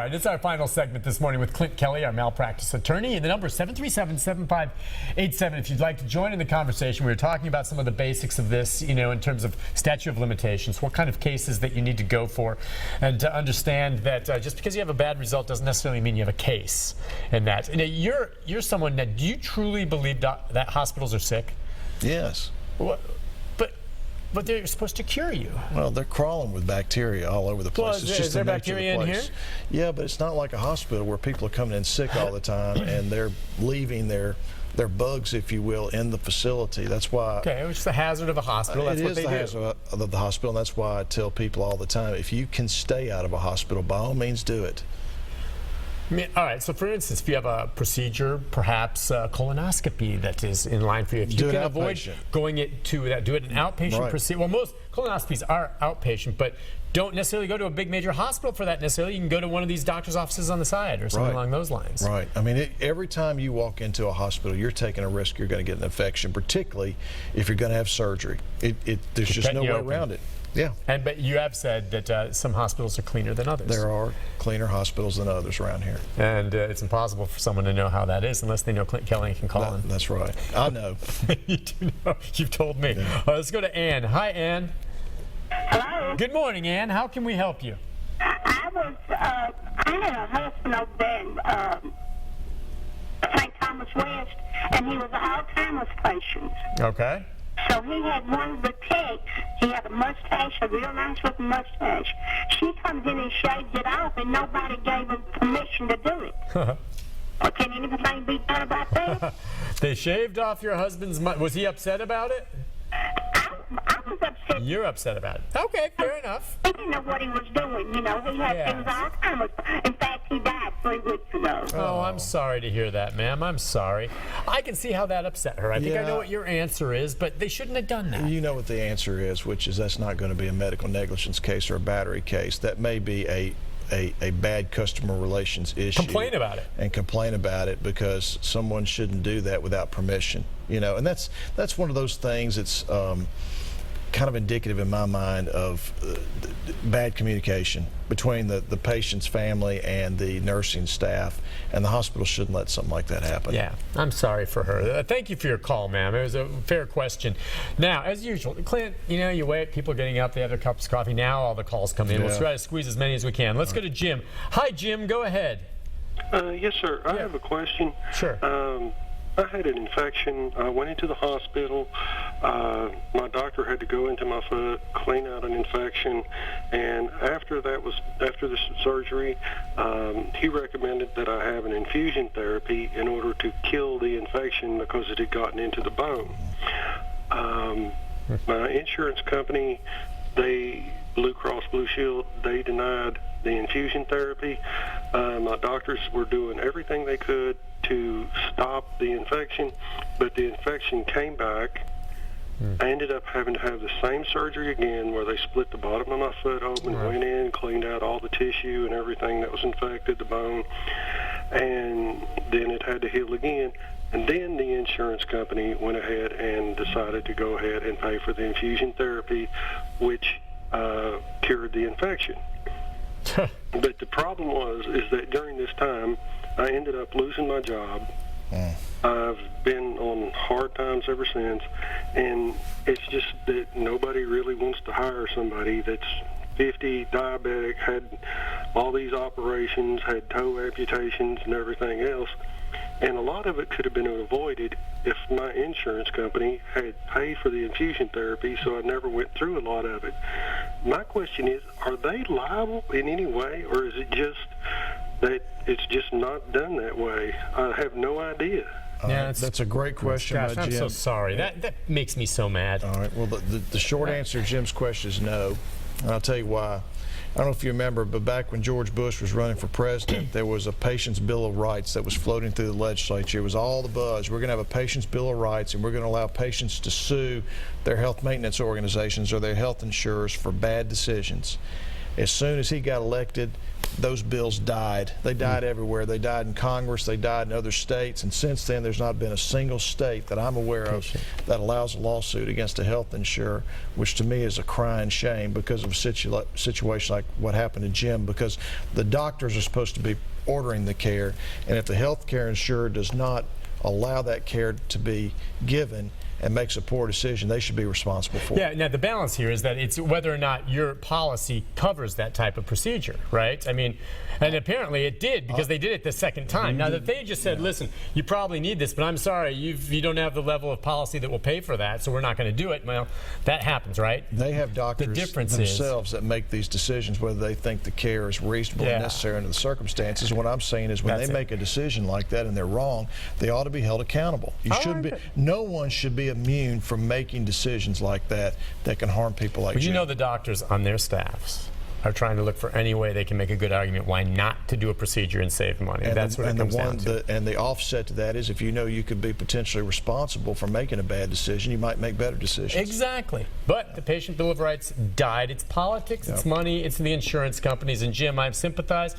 right, it's our final segment this morning with Clint Kelly, our malpractice attorney. And the number is 737-7587 if you'd like to join in the conversation. We were talking about some of the basics of this, in terms of statute of limitations, what kind of cases that you need to go for, and to understand that just because you have a bad result doesn't necessarily mean you have a case in that. You're someone that, do you truly believe that hospitals are sick? Yes. But they're supposed to cure you. Well, they're crawling with bacteria all over the place. Well, it's just is there the nature bacteria of the in place. here? Yeah, but it's not like a hospital where people are coming in sick all the time and they're leaving their bugs, if you will, in the facility. That's why. Okay, which is the hazard of a hospital. That's what they do. It is the hazard of the hospital, and that's why I tell people all the time, if you can stay out of a hospital, by all means do it. All right, so for instance, if you have a procedure, perhaps a colonoscopy that is in line for you, if you can avoid going to that, do it an outpatient procedure. Well, most colonoscopies are outpatient, but don't necessarily go to a big major hospital for that necessarily. You can go to one of these doctor's offices on the side or something along those lines. Right. I mean, every time you walk into a hospital, you're taking a risk you're going to get an infection, particularly if you're going to have surgery. There's just no way around it. Yeah. But you have said that some hospitals are cleaner than others. There are cleaner hospitals than others around here. And it's impossible for someone to know how that is unless they know Clint Kelly and can call him. That's right. I know. You do know. You've told me. Yeah. All right, let's go to Ann. Hi, Ann. Hello. Good morning, Ann. How can we help you? I had a husband over there in St. Thomas West, and he was an Alzheimer's patient. Okay. So he had one of the techs. He had a mustache, a real nice looking mustache. She comes in and shaves it off, and nobody gave him permission to do it. Can anything be done about that? They shaved off your husband's mustache. Was he upset about it? I was upset. You're upset about it. Okay, fair enough. He didn't know what he was doing. He was Alzheimer's. In fact, he died 3 weeks ago. Oh, I'm sorry to hear that, ma'am. I'm sorry. I can see how that upset her. I think I know what your answer is, but they shouldn't have done that. You know what the answer is, which is that's not going to be a medical negligence case or a battery case. That may be a bad customer relations issue. Complain about it. And complain about it, because someone shouldn't do that without permission. And that's one of those things that's kind of indicative in my mind of bad communication between the patient's family and the nursing staff, and the hospital shouldn't let something like that happen. Yeah, I'm sorry for her. Thank you for your call, ma'am. It was a fair question. Now, as usual, Clint, you wait, people are getting up, they have their cups of coffee. Now all the calls come in. We'll try to squeeze as many as we can. Let's go to Jim. Hi, Jim. Go ahead. Yes, sir. I have a question. Sure. I had an infection. I went into the hospital. My doctor had to go into my foot, clean out an infection, and after the surgery, he recommended that I have an infusion therapy in order to kill the infection because it had gotten into the bone. My insurance company, Blue Cross Blue Shield, they denied the infusion therapy. My doctors were doing everything they could to stop the infection, but the infection came back. I ended up having to have the same surgery again, where they split the bottom of my foot open, went in, cleaned out all the tissue and everything that was infected, the bone, and then it had to heal again. And then the insurance company went ahead and decided to go ahead and pay for the infusion therapy, which cured the infection. But the problem is that during this time, I ended up losing my job. I've been on hard times ever since, and it's just that nobody really wants to hire somebody that's 50, diabetic, had all these operations, had toe amputations and everything else. And a lot of it could have been avoided if my insurance company had paid for the infusion therapy, so I never went through a lot of it. My question is, are they liable in any way, or is it just that it's just not done that way? I have no idea. Yeah, that's a great question, gosh, Jim. I'm so sorry. That makes me so mad. All right. Well, the short answer to Jim's question is no. And I'll tell you why. I don't know if you remember, but back when George Bush was running for president, there was a Patient's Bill of Rights that was floating through the legislature. It was all the buzz. We're going to have a Patient's Bill of Rights, and we're going to allow patients to sue their health maintenance organizations or their health insurers for bad decisions. As soon as he got elected, those bills died. They died everywhere. They died in Congress. They died in other states. And since then, there's not been a single state that I'm aware of that allows a lawsuit against a health insurer, which to me is a crying shame because of a situation like what happened to Jim, because the doctors are supposed to be ordering the care, and if the health care insurer does not allow that care to be given and makes a poor decision, they should be responsible for it. Yeah, now the balance here is that it's whether or not your policy covers that type of procedure, right? I mean, and apparently it did, because they did it the second time. Now, if they just said, listen, you probably need this, but I'm sorry, you don't have the level of policy that will pay for that, so we're not going to do it, well, that happens, right? They have doctors themselves that make these decisions whether they think the care is reasonable and necessary under the circumstances. What I'm saying is when they make a decision like that and they're wrong, they ought to be held accountable. You shouldn't be. No one should be immune from making decisions like that can harm people like But Jim. you know the doctors on their staffs are trying to look for any way they can make a good argument why not to do a procedure and save money. And that's what it comes down to. And the offset to that is if you know you could be potentially responsible for making a bad decision, you might make better decisions. Exactly. But the patient bill of rights died. It's politics, it's money, it's the insurance companies. And Jim, I sympathize.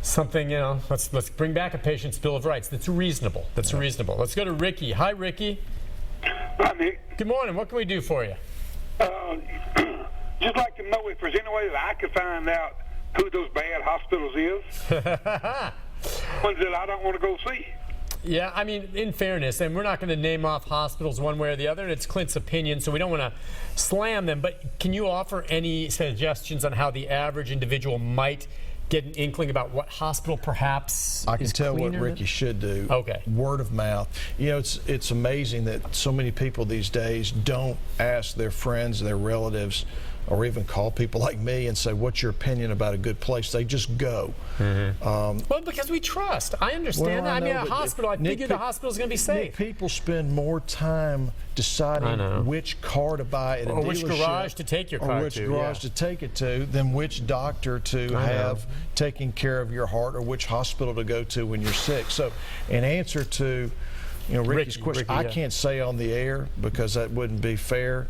Something, you know, let's bring back a patient's bill of rights that's reasonable. That's reasonable. Let's go to Ricky. Hi, Ricky. Hi, Nick. Good morning. What can we do for you? Just like to know if there's any way that I could find out who those bad hospitals is. Ones that I don't want to go see. Yeah, I mean, in fairness, and we're not going to name off hospitals one way or the other, and it's Clint's opinion, so we don't want to slam them, but can you offer any suggestions on how the average individual might get an inkling about what hospital perhaps I can is tell what cleaner? Ricky should do. Okay. Word of mouth. You know, it's amazing that so many people these days don't ask their friends, their relatives, or even call people like me and say, what's your opinion about a good place? They just go. Well, because we trust. I understand that. I mean, a hospital, I figure the hospital's going to be safe. People spend more time deciding which car to buy at a dealership. Or which garage to take your car to. Or which garage to take it to than which doctor to have taking care of your heart or which hospital to go to when you're sick. So in answer to Ricky's question, I can't say on the air because that wouldn't be fair.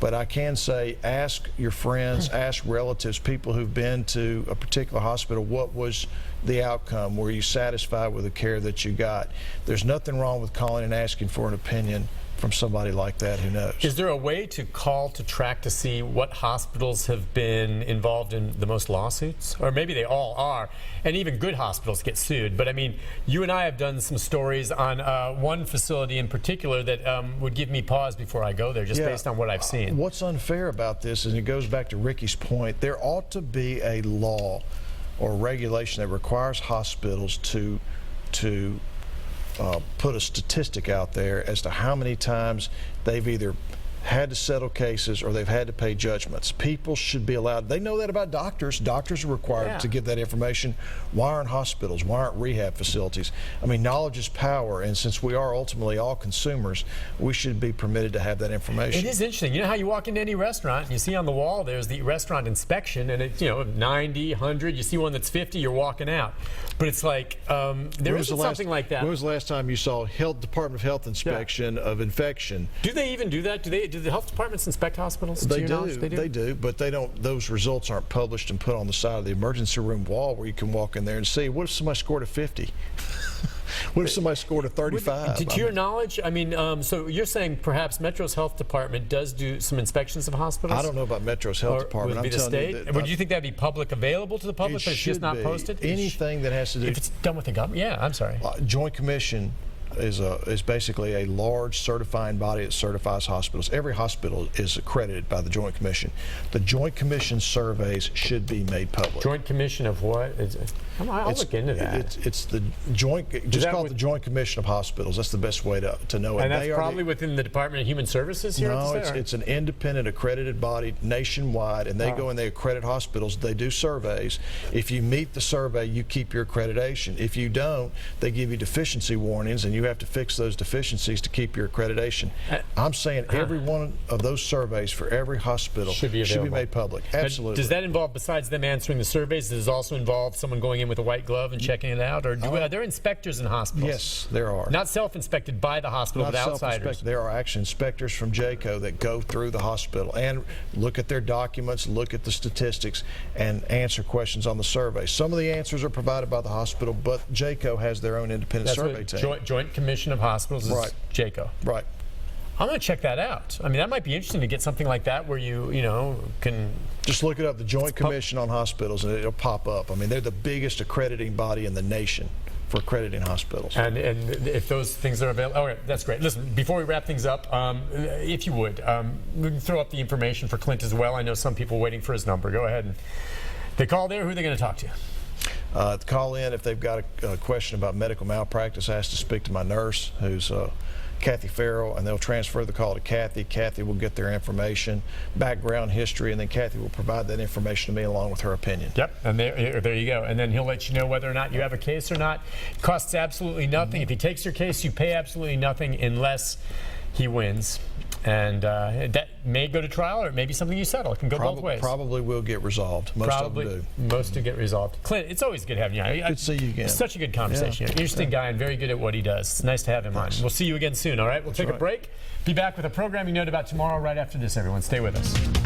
But I can say, ask your friends, ask relatives, people who've been to a particular hospital, what was the outcome? Were you satisfied with the care that you got? There's nothing wrong with calling and asking for an opinion from somebody like that who knows. Is there a way to call to track to see what hospitals have been involved in the most lawsuits? Or maybe they all are, and even good hospitals get sued. But I mean, you and I have done some stories on one facility in particular that would give me pause before I go there, just based on what I've seen. What's unfair about this, and it goes back to Ricky's point, there ought to be a law or regulation that requires hospitals to put a statistic out there as to how many times they've either had to settle cases or they've had to pay judgments. People should be allowed. They know that about doctors. Doctors are required to give that information. Why aren't hospitals? Why aren't rehab facilities? I mean, knowledge is power, and since we are ultimately all consumers, we should be permitted to have that information. It is interesting. You know how you walk into any restaurant and you see on the wall there's the restaurant inspection, and it's 90, 100. You see one that's 50, you're walking out. But it's like there isn't something like that. When was the last time you saw Department of Health inspection of infection? Do they even do that? Do the health departments inspect hospitals? They do, but they don't. Those results aren't published and put on the side of the emergency room wall where you can walk in there and see. What if somebody scored a 50? What if somebody scored a 35? To your knowledge, I mean, so you're saying perhaps Metro's health department does do some inspections of hospitals? I don't know about Metro's health department. Would it be the state? Would you think that'd be public available to the public, but it's just not posted? Anything that has to do. If it's done with the government, yeah. I'm sorry. Joint Commission is basically a large certifying body that certifies hospitals. Every hospital is accredited by the Joint Commission. The Joint Commission surveys should be made public. Joint Commission of what? I'll look into that. It's the joint. Just call it the Joint Commission of Hospitals. That's the best way to know it. And that's probably within the Department of Human Services here. No, it's an independent accredited body nationwide, and they go and they accredit hospitals. They do surveys. If you meet the survey, you keep your accreditation. If you don't, they give you deficiency warnings, and you have to fix those deficiencies to keep your accreditation. I'm saying every one of those surveys for every hospital should be made public. Absolutely. Does that involve, besides them answering the surveys, does it also involve someone going in with a white glove and checking it out? Or are there inspectors in hospitals? Yes, there are. Not self-inspected by the hospital, Not but outsiders. self-inspected. There are actually inspectors from JACO that go through the hospital and look at their documents, look at the statistics, and answer questions on the survey. Some of the answers are provided by the hospital, but JACO has their own independent That's survey what team. Joint Commission of Hospitals is Right. JACO. Right. I'm going to check that out. I mean, that might be interesting to get something like that where you can. Just look it up, the Joint Commission on Hospitals, and it'll pop up. I mean, they're the biggest accrediting body in the nation for accrediting hospitals. And if those things are available, all right, that's great. Listen, before we wrap things up, if you would, we can throw up the information for Clint as well. I know some people waiting for his number. Go ahead and they call there. Who are they going to talk to? Call in if they've got a question about medical malpractice. Ask to speak to my nurse, who's Kathy Farrell, and they'll transfer the call to Kathy. Kathy will get their information, background history, and then Kathy will provide that information to me along with her opinion. Yep, and there you go. And then he'll let you know whether or not you have a case or not. It costs absolutely nothing. If he takes your case, you pay absolutely nothing unless he wins. And that may go to trial, or it may be something you settle. It can go both ways. Probably will get resolved. Most of them do. Most do get resolved. Clint, it's always good having you. Good to see you again. Such a good conversation. Yeah. Interesting guy and very good at what he does. It's nice to have him on. We'll see you again soon, all right? We'll take a break. Be back with a programming note about tomorrow right after this, everyone. Stay with us.